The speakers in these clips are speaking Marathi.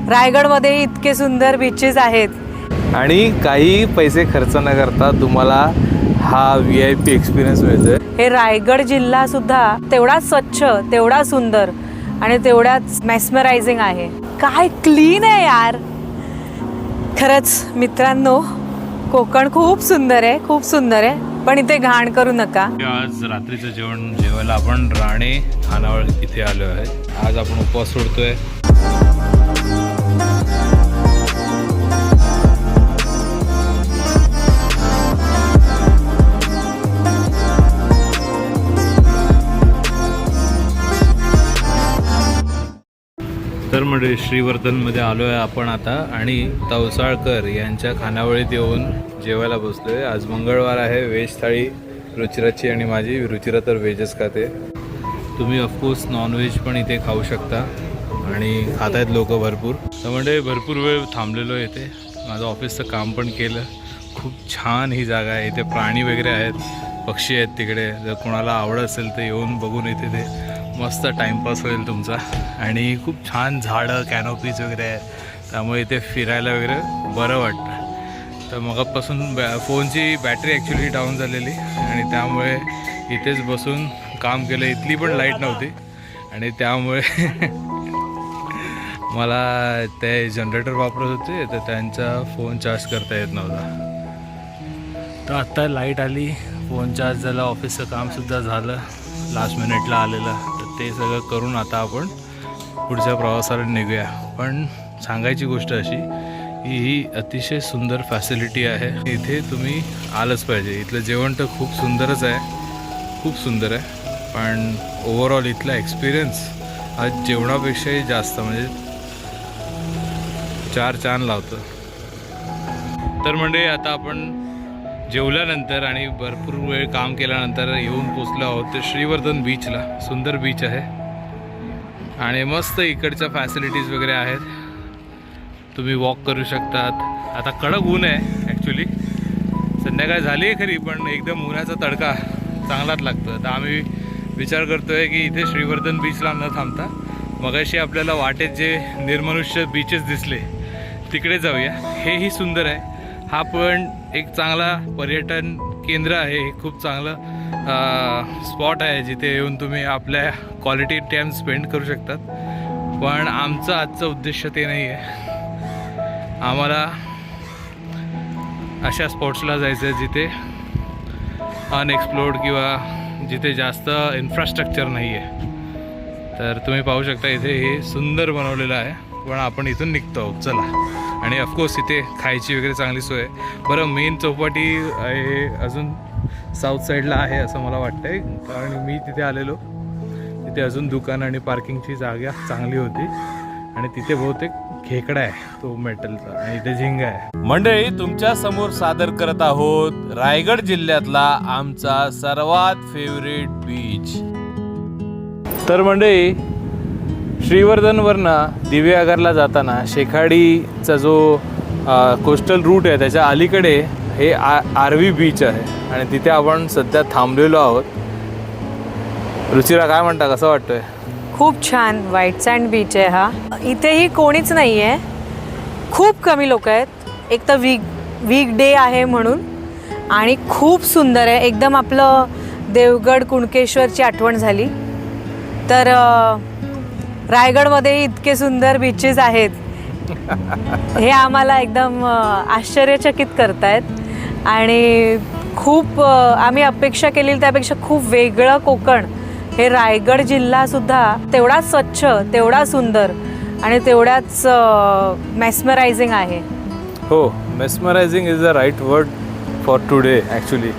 रायगडमध्ये इतके सुंदर बीचेस आहेत आणि काही पैसे खर्च न करता तुम्हाला हा VIP एक्सपिरियन्स मिळतोय। हे रायगड जिल्हा सुद्धा तेवढाच स्वच्छ, तेवढा सुंदर आणि तेवढाच मेस्मरायझिंग आहे। काय क्लीन आहे यार। खरंच मित्रांनो, कोकण खूप सुंदर आहे, खूप सुंदर आहे, पण इथे घाण करू नका। आज रात्रीचं जेवण जेवायला आपण राणे खानावळ इथे आलो आहे। आज आपण उपवास सोडतोय। तर म्हणजे श्रीवर्धनमध्ये आलो आहे आपण आता आणि तवसाळकर यांच्या खानावळीत येऊन जेवायला बसलो आहे। आज मंगळवार आहे। व्हेज थाळी रुचिराची आणि माझी। रुचिरा तर व्हेजच खाते। तुम्ही ऑफकोर्स नॉनव्हेज पण इथे खाऊ शकता आणि खात आहेत लोक भरपूर। तर म्हणजे भरपूर वेळ थांबलेलो आहे इथे। माझं ऑफिसचं काम पण केलं। खूप छान ही जागा आहे। इथे प्राणी वगैरे आहेत, पक्षी आहेत तिकडे। जर कोणाला आवड असेल तर येऊन बघून इथे ते मस्त टाईमपास होईल तुमचा। आणि खूप छान झाडं, कॅनोपीज वगैरे आहेत, त्यामुळे इथे फिरायला वगैरे बरं वाटतं। तर मगापासून फोनची बॅटरी ॲक्च्युली डाऊन झालेली आणि त्यामुळे इथेच बसून काम केलं। इथली पण लाईट नव्हती आणि त्यामुळे मला ते जनरेटर वापरत होते, तर त्यांचा फोन चार्ज करता येत नव्हता। तर आत्ता लाईट आली, फोन चार्ज झाला, ऑफिसचं कामसुद्धा झालं, लास्ट मिनिटला आलेलं। तर ते सगळं करून आता आपण पुढच्या प्रवासाला निघूया। पण सांगायची गोष्ट अशी की ही अतिशय सुंदर फॅसिलिटी आहे। इथे तुम्ही आलंच पाहिजे। इथलं जेवण तर खूप सुंदरच आहे, खूप सुंदर आहे, पण ओव्हरऑल इथला एक्सपिरियन्स हा जेवणापेक्षाही जास्त म्हणजे 4 चांद लावतं। तर म्हणजे आता आपण जेवल्यानंतर आणि भरपूर वेळ काम केल्यानंतर येऊन पोचलो आहोत ते श्रीवर्धन बीचला। सुंदर बीच आहे आणि मस्त इकडच्या फॅसिलिटीज वगैरे आहेत। तुम्ही वॉक करू शकतात। आता कडक ऊन आहे ॲक्च्युली, संध्याकाळ झाली आहे खरी, पण एकदम उन्हाचा तडका चांगलाच लागतो। तर आम्ही विचार करतो आहे की इथे श्रीवर्धन बीचला न थांबता मगाशी आपल्याला वाटेत जे निर्मनुष्य बीचेस दिसले तिकडे जाऊया। हेही सुंदर आहे। हा पण एक चांगला पर्यटन केंद्र आहे। हे खूप चांगलं स्पॉट आहे जिथे येऊन तुम्ही आपल्या क्वालिटी टाईम स्पेंड करू शकतात। पण आमचं आजचं उद्देश ते नाही आहे। आम्हाला अशा स्पॉट्सला जायचं आहे जिथे अनएक्सप्लोर्ड किंवा जिथे जास्त इन्फ्रास्ट्रक्चर नाही आहे। तर तुम्ही पाहू शकता इथे हे सुंदर बनवलेलं आहे, पण आपण इथून निघतो आहोत। चला। आणि ऑफकोर्स इथे खायची वगैरे चांगली सोय आहे। बरं, मेन चौपाटी हे अजून साऊथ साईडला आहे असं मला वाटतं आहे, कारण मी तिथे आलेलो। तिथे अजून दुकान आणि पार्किंगची जागा चांगली होती आणि तिथे बहुतेक खेकडा आहे तो मेटलचा, आणि इथे झिंगा आहे। मंडळी, तुमच्या समोर सादर करत आहोत रायगड जिल्ह्यातला आमचा सर्वात फेवरेट बीच। तर मंडळी, श्रीवर्धनवरनं दिवेआगारला जाताना शेखाडीचा जो कोस्टल रूट आहे त्याच्या अलीकडे हे आरवी बीच आहे आणि तिथे आपण सध्या थांबलेलो आहोत। रुचिरा, काय म्हणता, कसं वाटतंय? खूप छान व्हाईट सँड बीच आहे हा। इथेही कोणीच नाही आहे, खूप कमी लोक आहेत। एक तर वीक डे आहे म्हणून, आणि खूप सुंदर आहे एकदम। आपलं देवगड कुणकेश्वरची आठवण झाली। तर रायगडमध्ये इतके सुंदर बीचेस आहेत हे आम्हाला एकदम आश्चर्यचकित करतायत। आणि खूप आम्ही अपेक्षा केलेली त्यापेक्षा खूप वेगळं कोकण हे रायगड जिल्हा सुद्धा तेवढाच स्वच्छ, तेवढा सुंदर आणि तेवढाच मेस्मरायझिंग आहे। हो, mesmerising is the right word for today actually.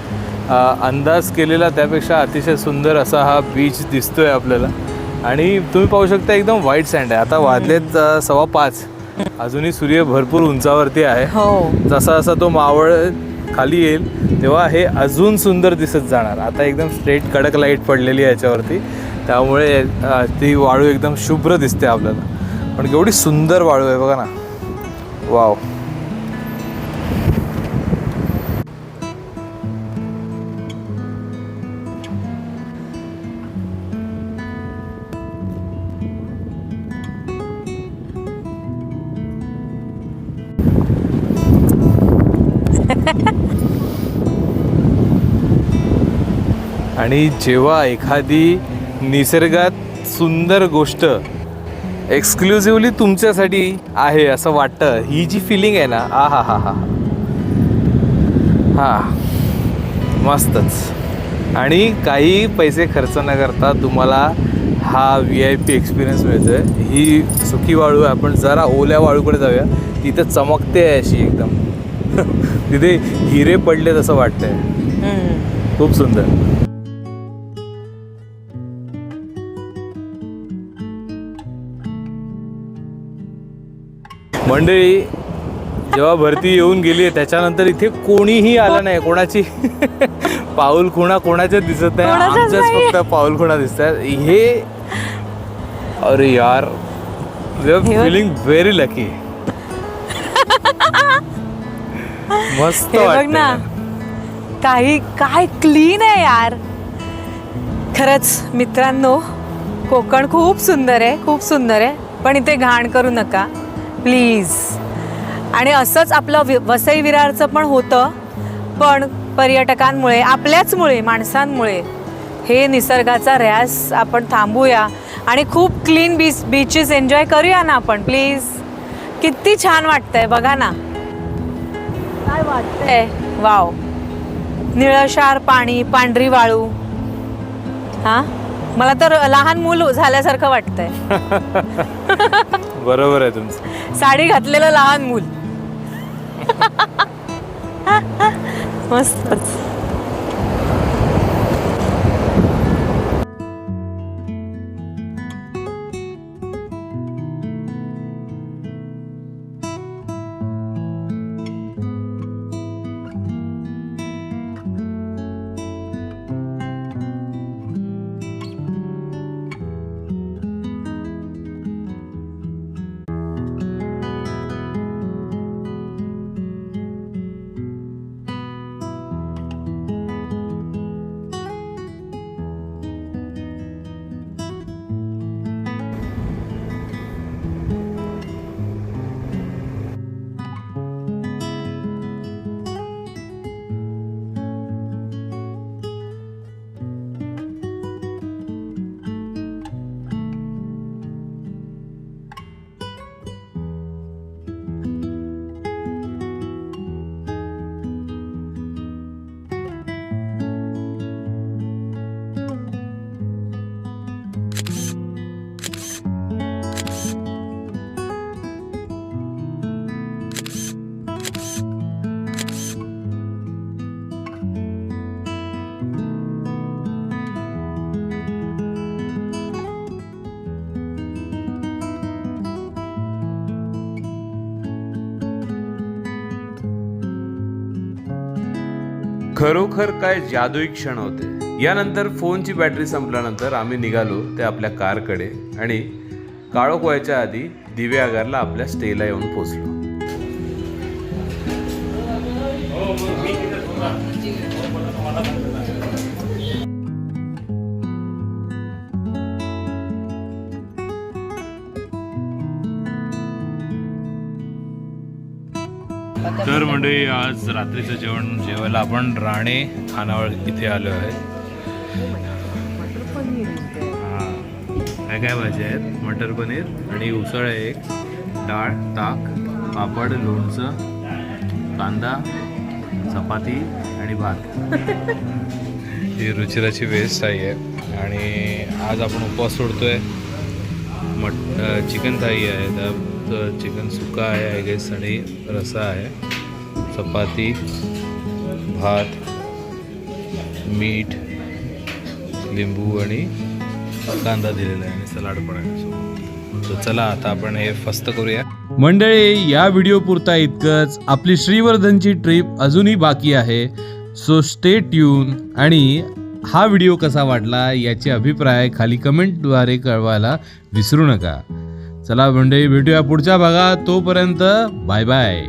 अंदाज केलेला त्यापेक्षा अतिशय सुंदर असा हा बीच दिसतोय आपल्याला। आणि तुम्ही पाहू शकता एकदम व्हाईट सँड आहे। आता वाजलेत 5:15, अजूनही सूर्य भरपूर उंचावरती आहे। हो, जसा जसा तो मावळ खाली येईल तेव्हा हे अजून सुंदर दिसत जाणार। आता एकदम स्ट्रेट कडक लाईट पडलेली आहे याच्यावरती, त्यामुळे ती वाळू एकदम शुभ्र दिसते आपल्याला। पण केवढी सुंदर वाळू आहे बघा ना, वाव। आणि जेव्हा एखादी निसर्गात सुंदर गोष्ट एक्सक्लुझिव्हली तुमच्यासाठी आहे असं वाटतं, ही जी फिलिंग आहे ना, आ हा हा हा हा मस्तच. आणि काही पैसे खर्च न करता तुम्हाला हा VIP एक्सपिरियन्स मिळतो आहे. ही सुकी वाळू आहे. आपण जरा ओल्या वाळूकडे जाऊया, तिथं चमकते आहे अशी एकदम. तिथे हिरे पडलेत असं वाटतंय. खूप सुंदर. मंडळी, जेव्हा भरती येऊन गेली त्याच्यानंतर इथे कोणीही आलं नाही. कोणाची पाऊल खुणा कोणाच्या दिसत नाही. आमच्याच फक्त पाऊल खुणा दिसतात. हे अरे यार, फिलिंग व्हेरी लकी. मस्त बघ ना, काही काय क्लीन आहे यार. खरंच मित्रांनो, कोकण खूप सुंदर आहे, खूप सुंदर आहे. पण इथे घाण करू नका प्लीज. आणि असंच आपलं वसई विरारचं पण होतं, पण पर्यटकांमुळे, आपल्याचमुळे, माणसांमुळे हे निसर्गाचा ऱ्यास आपण थांबूया आणि खूप क्लीन बीचेस एन्जॉय करूया ना आपण प्लीज. किती छान वाटतंय बघा ना, काय वाटतंय. वाव, निळशार पाणी, पांढरी वाळू. हा, मला तर लहान मूल झाल्यासारखं वाटतंय. बरोबर आहे तुमचं. साडी घातलेलं लहान मूल. मस्तच. खरोखर काय जादुई क्षण होते. यानंतर फोनची बॅटरी संपल्यानंतर आम्ही निघालो ते आपल्या कारकडे आणि काळोख व्हायच्या आधी दिवेआगारला आपल्या स्टेला येऊन पोचलो. तर मंडळी, आज रात्रीचं जेवण जेवायला आपण राणे खानावळ इथे आलो आहे. काय काय भाज्या आहेत? मटर पनीर आणि उसळ आहे, एक डाळ, ताक, पापड, लोणचं, कांदा, चपाती आणि भात. ही रुचिराची व्हेज थाळी आहे. आणि आज आपण उपवास सोडतोय. चिकन थाळी आहे, त्यात चिकन सुक्का आहे आय गेस, आणि रस्सा आहे, चपाती, भात, मीठ, लिंबू आणि कांदा दिलेला आहे आणि सलाड पण आहे. तर चला आता आपण हे फस्त करूया. मंडळी, या व्हिडिओ पुरता इतकंच. आपली श्रीवर्धनची ट्रिप अजूनही बाकी आहे, सो स्टे ट्यून. आणि हा व्हिडिओ कसा वाटला याचे अभिप्राय खाली कमेंटद्वारे कळवायला विसरू नका. चला मंडळी, भेटूया पुढच्या भागात. तोपर्यंत बाय बाय.